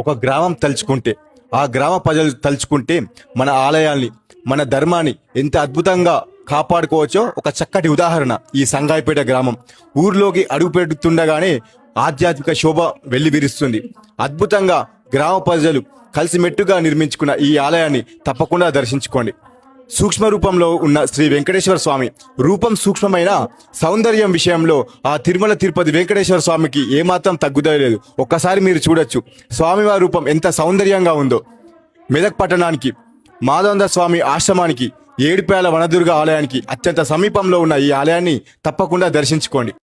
ఒక గ్రామం తలుచుకుంటే, ఆ గ్రామ ప్రజలు తలుచుకుంటే మన ఆలయాల్ని, మన ధర్మాన్ని ఎంత అద్భుతంగా కాపాడుకోవచ్చో ఒక చక్కటి ఉదాహరణ ఈ సంగాయిపేట గ్రామం. ఊర్లోకి అడుగు పెడుతుండగానే ఆధ్యాత్మిక శోభ వెల్లివిరుస్తుంది. అద్భుతంగా గ్రామ ప్రజలు కలిసిమెట్టుగా నిర్మించుకున్న ఈ ఆలయాన్ని తప్పకుండా దర్శించుకోండి. సూక్ష్మ రూపంలో ఉన్న శ్రీ వెంకటేశ్వర స్వామి రూపం సూక్ష్మమైన సౌందర్యం విషయంలో ఆ తిరుమల తిరుపతి వెంకటేశ్వర స్వామికి ఏమాత్రం తగ్గుదల లేదు. ఒక్కసారి మీరు చూడొచ్చు స్వామివారి రూపం ఎంత సౌందర్యంగా ఉందో. మెదక్ పట్టణానికి, మాధవంద స్వామి ఆశ్రమానికి, ఏడుపేల వనదుర్గ ఆలయానికి అత్యంత సమీపంలో ఉన్న ఈ ఆలయాన్ని తప్పకుండా దర్శించుకోండి.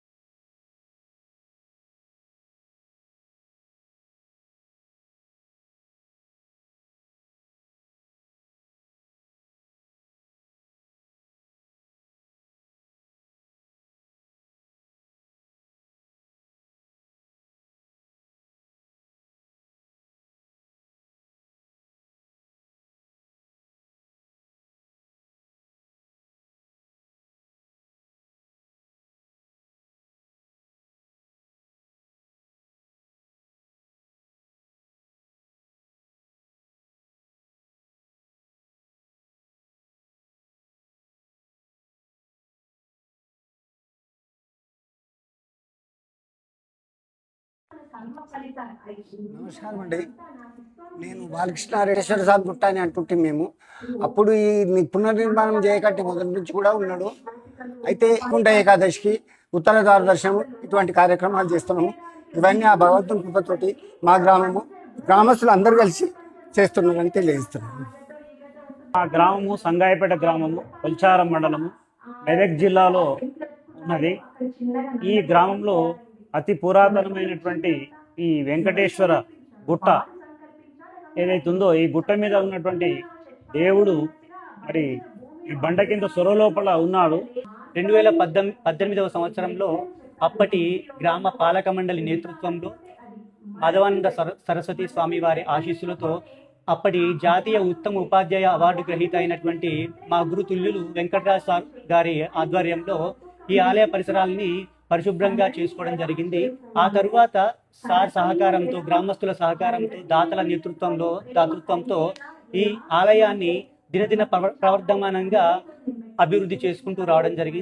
నమస్కారం అండి. నేను బాలకృష్ణారెడ్డి సాబ్ గుట్ట అని అంటుంటే మేము అప్పుడు ఈ పునర్నిర్మాణం చేయకట్టి మొదటి నుంచి కూడా ఉన్నాడు. అయితే కుంట ఏకాదశికి ఉత్తర దర్శనం ఇటువంటి కార్యక్రమాలు చేస్తున్నాము. ఇవన్నీ ఆ భగవంతుని కృపతోటి మా గ్రామస్తులు అందరూ కలిసి చేస్తున్నారని తెలియజేస్తున్నాము. ఆ గ్రామము సంగాయపేట గ్రామము, కొల్చారం మండలము, మెదక్ జిల్లాలో ఉన్నది. ఈ గ్రామంలో అతి పురాతనమైనటువంటి ఈ వెంకటేశ్వర గుట్ట ఏదైతే ఉందో, ఈ గుట్ట మీద ఉన్నటువంటి దేవుడు మరి ఈ బండ కింద సొర లోపల ఉన్నాడు. 2018వ సంవత్సరంలో అప్పటి గ్రామ పాలక మండలి నేతృత్వంలో మాధవానంద సరస్వతి స్వామి వారి ఆశీస్సులతో అప్పటి జాతీయ ఉత్తమ ఉపాధ్యాయ అవార్డు గ్రహీత అయినటువంటి మా గురుతుల్యులు వెంకటరాజ్ సార్ గారి ఆధ్వర్యంలో ఈ ఆలయ పరిసరాలని పరిశుభ్రంగా చేసుకోవడం జరిగింది. ఆ తరువాత సార్ సహకారంతో, గ్రామస్తుల సహకారంతో, దాతల దాతృత్వంతో ఈ ఆలయాన్ని దినదిన ప్రవర్ధమానంగా అభివృద్ధి చేసుకుంటూ రావడం జరిగింది.